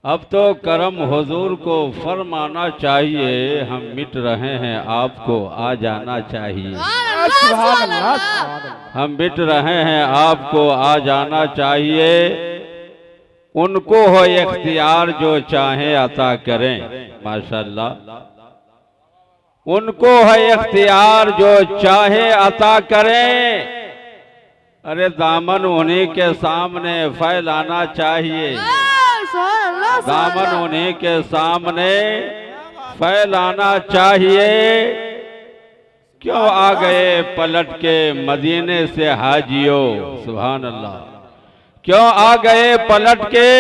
अब तो करम हुजूर को फरमाना चाहिए, हम मिट रहे हैं आपको आ जाना चाहिए। हम मिट रहे हैं आपको आ जाना चाहिए। उनको हो इख्तियार जो चाहे अता करें, माशाल्लाह। उनको है इख्तियार जो चाहे अता करें। अरे दामन उन्हीं के सामने फैलाना चाहिए, दामन उन्हीं के सामने फैलाना चाहिए। क्यों आ गए पलट के मदीने से हाजियो, सुभान अल्लाह। क्यों आ गए पलट के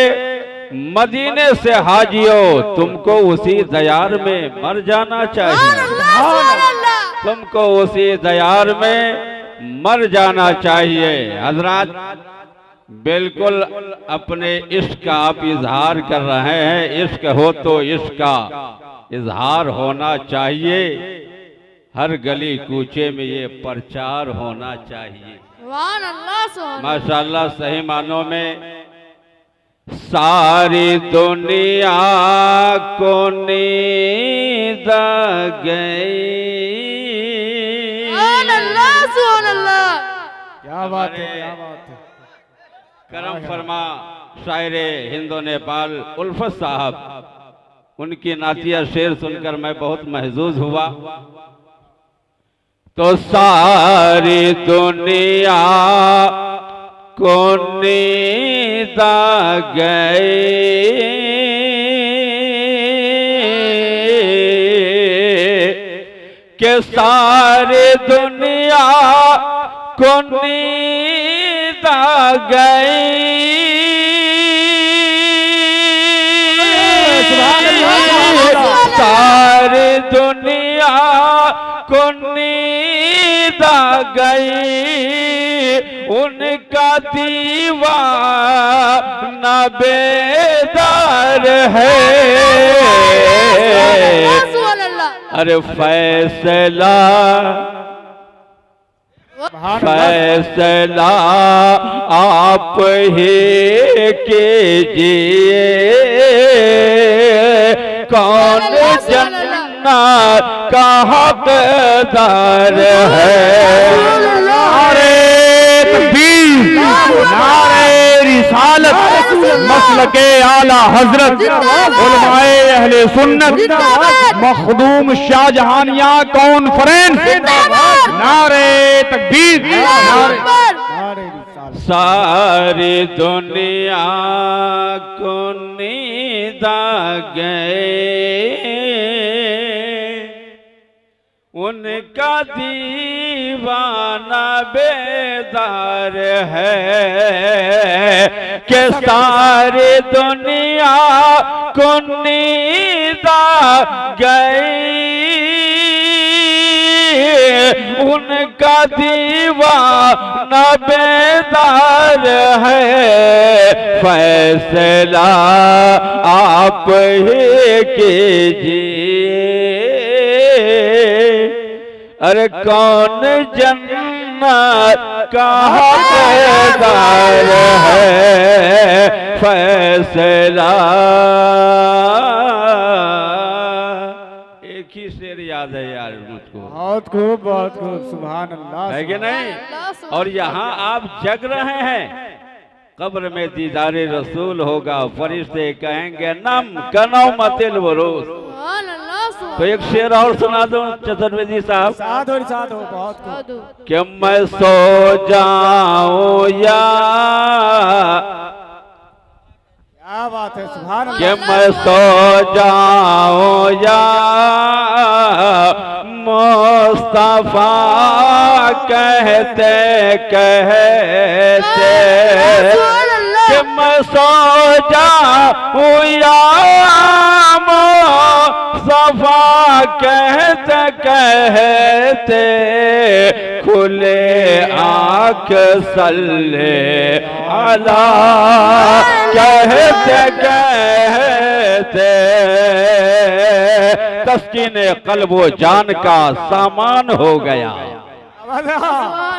मदीने से हाजियो, तुमको उसी दयार में मर जाना चाहिए। तुमको उसी दयार में मर जाना चाहिए। हजरात, बिल्कुल अपने इश्क का आप इजहार कर रहे हैं। इश्क हो तो इश्क का इजहार होना चाहिए। हर गली कूचे में ये प्रचार होना चाहिए। माशाल्लाह, सही मानों में सारी दुनिया को नींद गई। क्या बात है, क्या बात है। करम फरमा शायरे हिंदो नेपाल उल्फत साहब, उनकी नातिया शेर सुनकर मैं बहुत महजूज हुआ। तो सारी दुनिया को नींद गई, के सारी दुनिया को नींद गई। सारी दुनिया को नींद गई, उनका दीवाना बेदार है। अरे फैसला फैसला आप ही कीजिए, कौन जन्नत का हकदार है। नारे तकबीर, नारे रिसालत, मसलके आला हजरत, उलमाए अहले सुन्नत, मखदूम शाहजहानिया कॉन्फ्रेंस, नारे तकबीर, नारे रिसालत। सारी दुनिया को नींद गए, उनका दीवाना बेदार है। कि सारी दुनिया को नींद गई, उनका दीवाना बेदार है। फैसला आप ही कीजिए, अरे कौन जन्नत का हकदार है। फैसला, एक ही शेर याद है यार मुझको, बहुत खूब, बहुत खूब, सुभान अल्लाह, है कि नहीं। और यहाँ आप जग रहे हैं, कब्र में दीदारे रसूल होगा, फरिश्ते कहेंगे नम कनौ मतिल वरोस। तो एक शेर और सुना दो चतुर्वेदी साहब। साथ हो, बहुत खूब। कि मैं सो जाऊं या, क्या बात है, सुभान अल्लाह। कि मैं सो जाऊं या मुस्तफा कहते कहते, कि मैं सो जाऊं या मुस्तफा कहते कहते, खुले आँख सल्ले अला कहते कहते, तस्कीने कल्बो जान का सामान हो गया।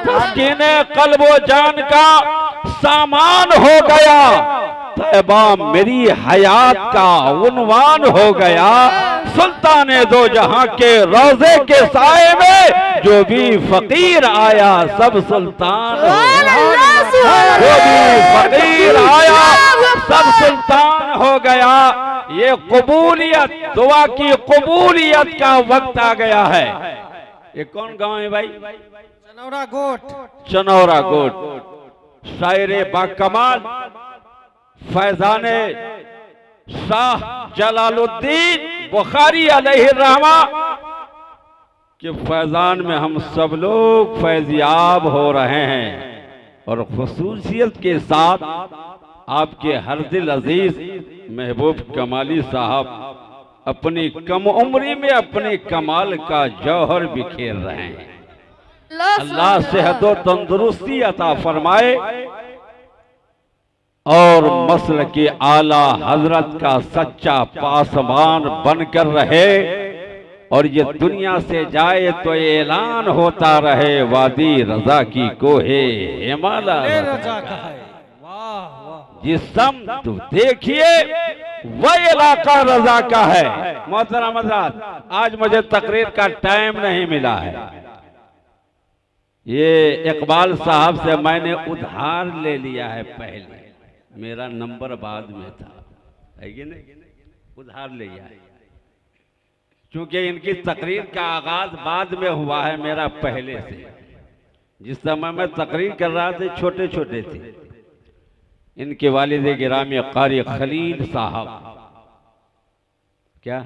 तस्कीने कल्बो जान का सामान हो गया। तैबा मेरी हयात का उन्वान हो गया। सुल्तान दो जहां के रोजे के साए में जो भी फकीर आया सब सुल्तान हो गया। जो भी फकीर आया सब सुल्तान हो गया। ये कबूलियत, दुआ की कबूलियत का वक्त आ गया है। ये कौन गांव है भाई? चनौरा गोट। चनौरा गोट। शायरे बाकमाल फैजाने शाह जलालुद्दीन बुखारी अलैहिर्रहमा के फैजान में हम सब लोग फैजियाब हो रहे हैं। और खुसूसियत के साथ आपके हर दिल अजीज महबूब कमाली साहब अपनी कम उम्री में अपने कमाल का जौहर बिखेर रहे हैं। अल्लाह सेहत व तंदुरुस्ती अता फरमाए और मसल के आला हजरत का सच्चा पासबान बनकर रहे और ये दुनिया से जाए तो ऐलान होता रहे वादी रजा की कोहे हिमालय रजा का है। वाह वाह। जिस सम तो देखिए वह इलाका रजा का है। मोहतरम हज़रात, आज मुझे तकरीर का टाइम नहीं मिला है। ये इकबाल साहब से मैंने उधार ले लिया है। पहले मेरा नंबर बाद में था, है कि नहीं? उधार लिया है क्योंकि इनकी तकरीर का आगाज बाद में हुआ है, मेरा पहले से। जिस समय मैं तकरीर कर रहा था छोटे छोटे थे। इनके वालिद गिरामी कारी खलील साहब क्या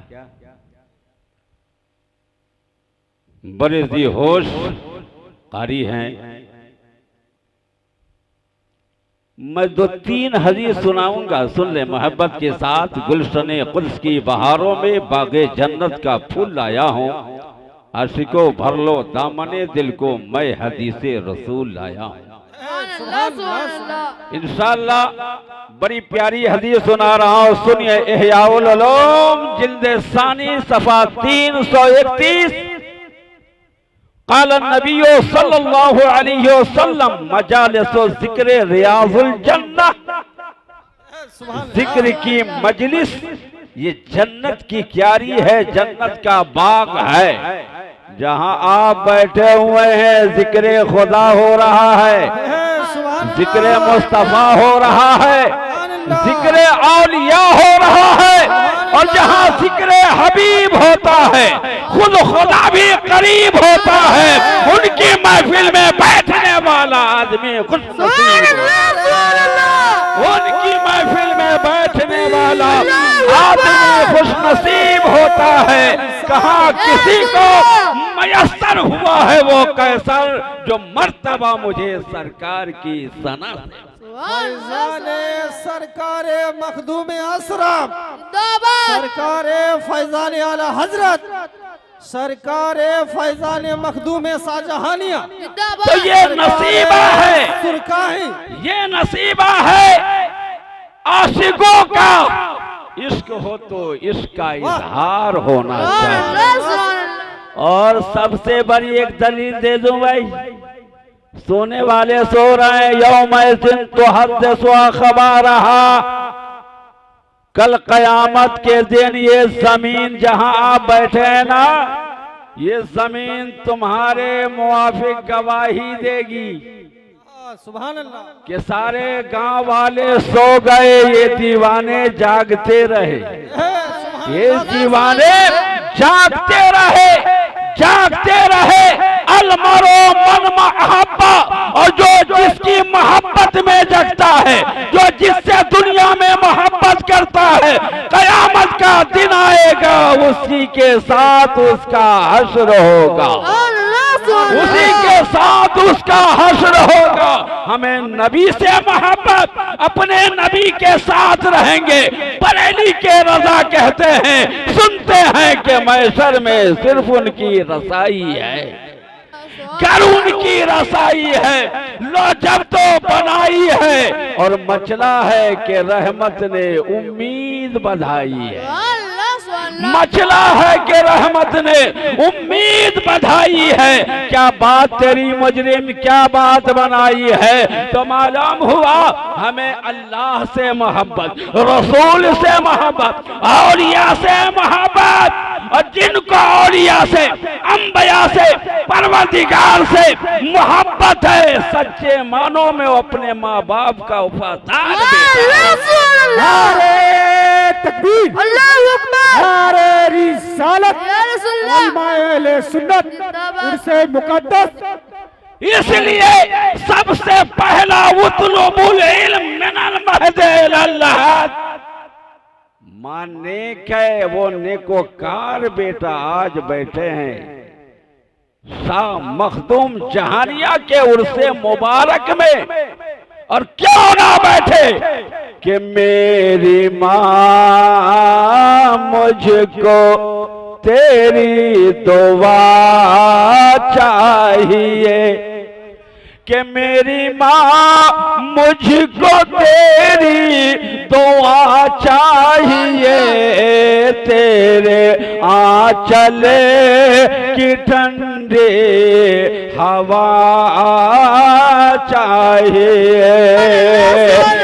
बड़े दी होश कारी हैं। मैं 2-3 हदीस सुनाऊंगा, सुन ले मोहब्बत के साथ। गुलशने कुद्स की बहारों में बागे जन्नत का फूल लाया हूँ। आशिको भर लो दामने दिल को, मैं हदीसे रसूल लाया हूँ। इंशाअल्लाह बड़ी प्यारी हदीस सुना रहा हूँ, सुनिए। इहयाउल उलूम जिल्द सानी सफा 331। क़ाल नबी सल्लल्लाहु अलैहि वसल्लम मजालिसु ज़िक्र रियाज़ुल जन्नह। जिक्र की मजलिस ये जन्नत की क्यारी है, जन्नत का बाग है। जहां आप बैठे हुए हैं जिक्र खुदा हो रहा है, जिक्र मुस्तफा हो रहा है, जिक्र औलिया हो रहा है। और जहां जिक्र हबीब होता है खुद खुदा भी करीब होता है। उनकी महफिल में बैठने वाला आदमी खुश नसीब, उनकी महफिल में बैठने वाला आदमी खुश नसीब होता है। कहाँ किसी को मयस्सर हुआ है वो कैसर, जो मर्तबा मुझे सरकार की सना से। सरकारे मखदूम असरम, सरकारे फैजान आला हजरत, सरकारे फैजान मखदूम शाहजहानिया। तो ये नसीबा है, सुरकाही ये नसीबा है आशिकों का। इश्क हो तो इसका इजहार होना चाहिए। और सबसे बड़ी एक दलील दे दूं भाई, सोने वाले सो रहे हैं। यौमइज़िन तुहद्दिसु अख़बारहा, कल कयामत के दिन ये जमीन जहां आप बैठे हैं ना, ये जमीन तुम्हारे मुआफिक गवाही देगी। सुभान अल्लाह। कि सारे गांव वाले सो गए, ये दीवाने जागते रहे। ये दीवाने जागते रहे, जागते रहे। अलमरो मन महब्बा, और जो जिसकी मोहब्बत में जगता है, जो जिससे दुनिया में मोहब्बत करता है, कयामत का दिन आएगा उसी के साथ उसका हश्र होगा, उसी के साथ उसका हश्र होगा। हमें नबी से मोहब्बत, अपने नबी के साथ रहेंगे। बरेली के रजा कहते हैं, सुनते हैं कि महशर में सिर्फ उनकी रसाई है, घर उनकी रसाई है। लो जब तो बनाई है, और मचला है कि रहमत ने उम्मीद बधाई है। मचला है कि रहमत ने उम्मीद बधाई है, क्या बात तेरी मुजरिम क्या बात बनाई है। तो मालूम हुआ हमें अल्लाह से मोहब्बत, रसूल से मोहब्बत, औलिया से मोहब्बत, और जिनको औलिया से, अंबिया से, परवरदिगार से मोहब्बत है, सच्चे मानों में वो अपने माँ बाप का वफादार बेटा। नारे तकबीर, अल्लाहू अकबर, नारे रिसालत, उलमाए अहले सुन्नत, उनसे मुकद्दस। इसलिए सबसे पहला उतलुबुल इल्म मिनल महद इलल लहद, मां नेक है, वो नेकोकार बेटा आज बैठे हैं शाह मखदूम जहानिया के उर्से मुबारक में, और क्यों ना बैठे कि मेरी माँ मुझको तेरी दुआ चाहिए, कि मेरी माँ मुझको तेरी दुआ चाहिए, तेरे आंचल की ठंडी हवा चाहिए।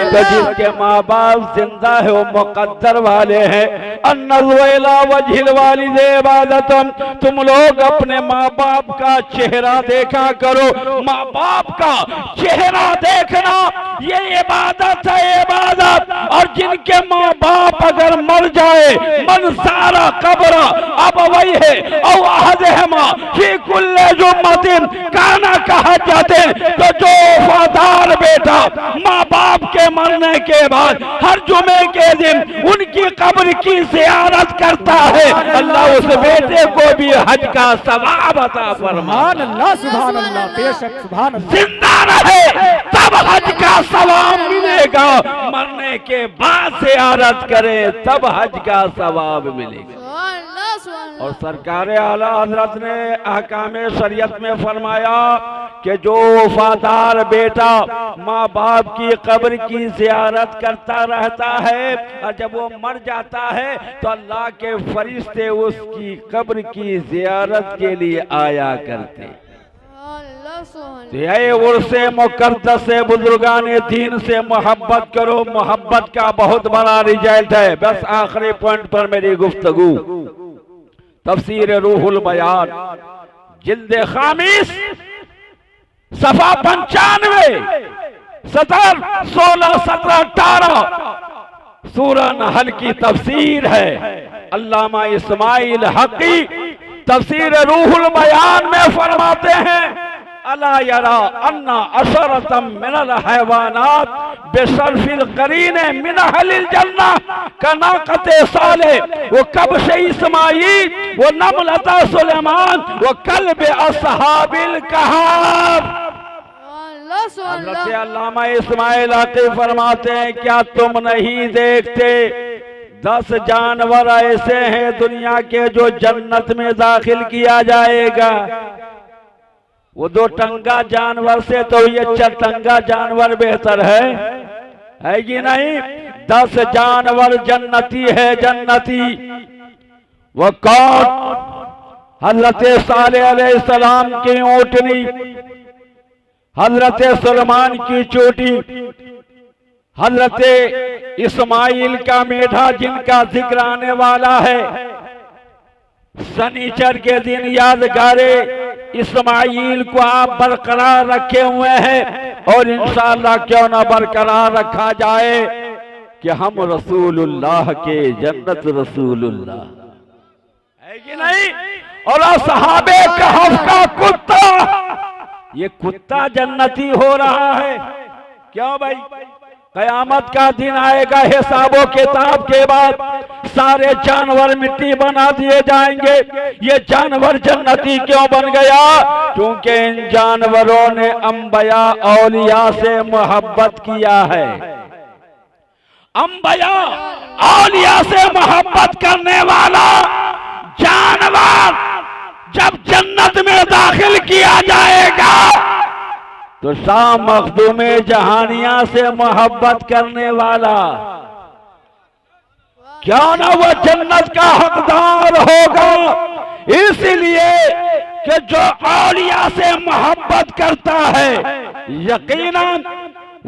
तो जिसके माँ बाप जिंदा है वो मुकद्दर वाले हैं। अन्नज़ुला वजिल वालिद इबादतुम, तुम लोग अपने माँ बाप का चेहरा देखा करो। माँ बाप का चेहरा देखना ये इबादत है, इबादत। और जिनके माँ बाप अगर मर जाए, मन सारा कब्र अब वही है और अहदहमा फी कुल्ले जुम्मतिन काना कहा जाते। तो जो वफादार बेटा माँ बाप के मरने के बाद हर जुमे के दिन उनकी कब्र की ज़ियारत करता है, अल्लाह उस बेटे को भी हज का सवाब अता फरमाए। अल्लाह सुभान अल्लाह, बेशक सुभान अल्लाह। जिंदा रहे तब हज का सवाब मिलेगा, मरने के बाद ज़ियारत करे तब हज का सवाब मिलेगा। और सरकार आला हजरत ने अहकामे शरीयत में फरमाया कि जो वफादार बेटा माँ बाप की कब्र की ज़ियारत करता रहता है और जब वो मर जाता है तो अल्लाह के फरिश्ते उसकी कब्र की ज़ियारत के लिए आया करते। ये उर्से मुकद्दस से बुजुर्गान दीन से मोहब्बत करो। मोहब्बत का बहुत बड़ा रिजल्ट है। बस आखिरी पॉइंट पर मेरी गुफ्तगू, तफसीर रूहुल बयान जिल्द खामिस सफा 95 17 16 17 18 सूरह नहल की तफसीर है। अल्लामा इस्माइल हक़ी तफसीर रूहुल बयान में फरमाते हैं, अला यरा अन्ना अशरतम मिनल हैवानात बेशरफिल करीने मिन अहलिल जन्ना कनाकते साले वो कब्श इस्माइल वो नमलता सुलेमान वो कल्ब अस्हाबिल कहफ। हज़रत अल्लामा इस्माइल हक़ी फरमाते हैं, क्या तुम नहीं देखते 10 जानवर ऐसे हैं दुनिया के जो जन्नत में दाखिल किया जाएगा। वो 2 टंगा जानवर से तो ये 4 टंगा जानवर बेहतर है कि नहीं। 10 जानवर जन्नती है, जन्नती। वो कौन? हजरत सालेह अलैहिस्सलाम की ऊँटनी, हजरत सुलेमान की चोटी, हजरत इस्माइल का मेढा जिनका जिक्र आने वाला है। शनिचर के दिन यादगारे इस्माइल को आप बरकरार रखे हुए हैं और इंशाअल्लाह क्यों ना बरकरार रखा जाए कि हम रसूलुल्लाह के जन्नत रसूलुल्लाह है कि नहीं। और असहाबे कहफ का कुत्ता, ये कुत्ता जन्नती हो रहा है। क्यों भाई? कयामत का दिन आएगा, हिसाबो किताब के बाद सारे जानवर मिट्टी बना दिए जाएंगे। ये जानवर जन्नती क्यों बन गया? क्योंकि इन जानवरों ने अंबिया औलिया से मोहब्बत किया है। अंबिया औलिया से मोहब्बत करने वाला जानवर जब जन्नत में दाखिल किया जाएगा तो शाह मखदूम जहानिया से मोहब्बत करने वाला क्या ना वह जन्नत का हकदार होगा। इसलिए कि जो औलिया से मोहब्बत करता है यकीनन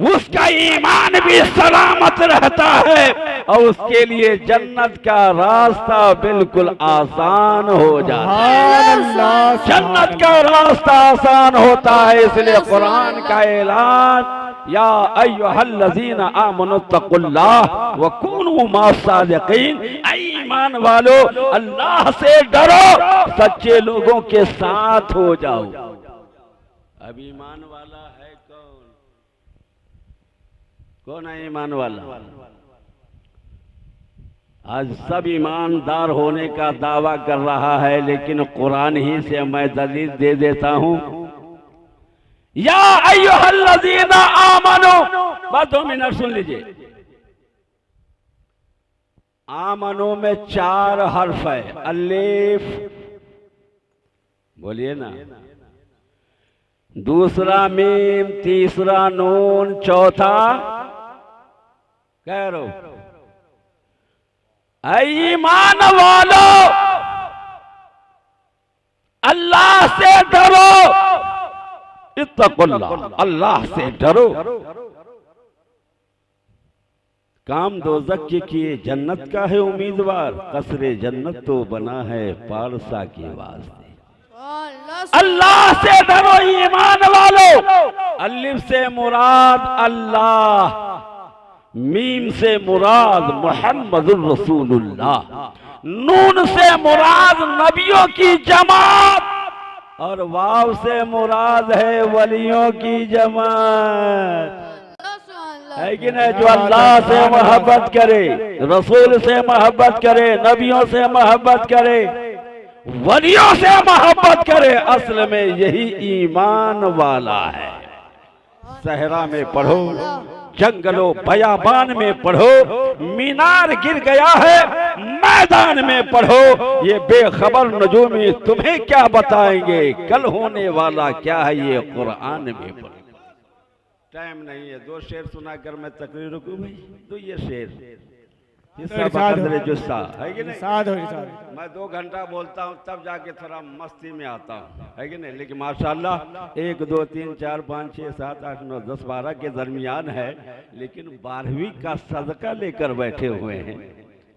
उसका ईमान भी सलामत रहता है और उसके लिए जन्नत का रास्ता बिल्कुल आसान हो जाता है। जन्नत का रास्ता आसान होता है। इसलिए कुरान का ऐलान या अय्युहल्लज़ीना आमनुत्तकुल्लाह व कूनू मास्सादिकीन, ईमान वालो अल्लाह से डरो, सच्चे लोगों के साथ हो जाओ। अब ईमान वाला है कौन? कौन है ईमान वाला? आज सब ईमानदार होने का दावा कर रहा है, लेकिन कुरान ही से मैं दलील दे देता हूं। या अय्युहल्लज़ीना आमनू, बस 2 मिनट सुन लीजिए। आमनू में 4 हर्फ है, अलिफ बोलिए ना, दूसरा मीम, तीसरा नून, चौथा कह रो। ईमान वालो अल्लाह से डरो, इत्तकुल्लाह, अल्लाह से डरो। काम दोज़ख के किए जन्नत का है उम्मीदवार, कसरे जन्नत तो बना है पारसा के वास्ते। अल्लाह से डरो ईमान वालो। अलिफ से मुराद अल्लाह, मीम से मुराद मुहम्मदुर रसूलुल्लाह, नून से मुराद नबियों की जमात और वाव से मुराद है वलियों की जमात। है कि नहीं? जो अल्लाह से मोहब्बत करे, रसूल से मोहब्बत करे, नबियों से मोहब्बत करे, वलियों से मोहब्बत करे, असल में यही ईमान वाला है। सहरा में पढ़ो, जंगलों बयाबान में पढ़ो, मीनार गिर गया है मैदान में पढ़ो, ये बेखबर नजूमी तुम्हें क्या बताएंगे, कल होने वाला क्या है ये कुरान में पढ़ो। टाइम नहीं है, 2 शेर सुनाकर मैं तकरीर रुकूं भाई। तो ये शेर हिस्सा बकदर जुस्सा है कि नहीं? मैं 2 घंटा बोलता हूँ तब जाके थोड़ा मस्ती में आता हूँ, है कि नहीं? लेकिन माशाल्लाह 1 2 3 4 5 6 7 8 9 10 12 के दरमियान है, लेकिन 12वीं का सदका लेकर बैठे हुए हैं,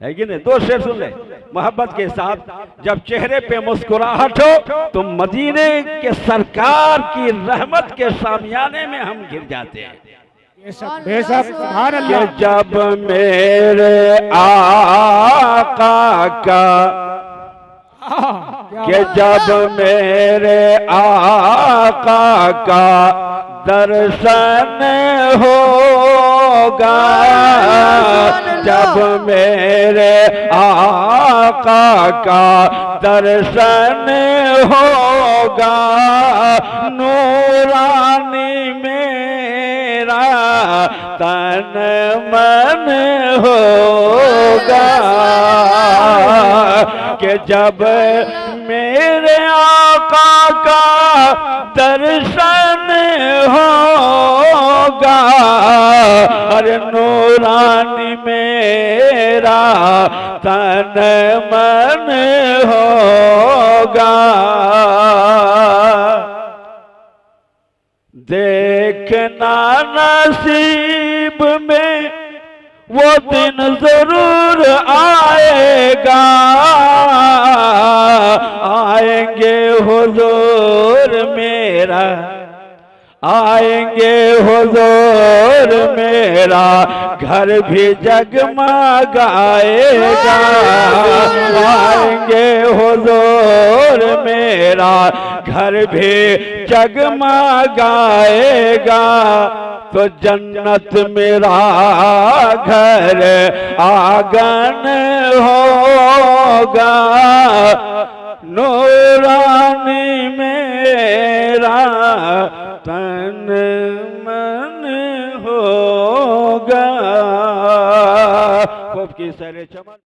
है कि नहीं? 2 शेर सुन ले मोहब्बत के साथ। जब चेहरे पे मुस्कुराहट हो तो मदीने के सरकार की रहमत के सामियाने में हम गिर जाते हैं। बेशक सुभान अल्लाह। जब मेरे आका का, कि जब मेरे आका का दर्शन होगा, जब मेरे आका का दर्शन होगा, नूरानी मेरा तन मन होगा, कि जब मेरे आका का दर्शन होगा, अरे नूरानी मेरा तन मन होगा। देखना नसीब में वो दिन जरूर आएगा, आएंगे हुजूर मेरा, आएंगे हुजूर मेरा, घर भी जगमगाएगा, आएंगे हुजूर मेरा, घर भी जगमगाएगा, तो जन्नत मेरा घर आंगन होगा, नूरानी मेरा तन मन होगा। खूब की सरे चमन।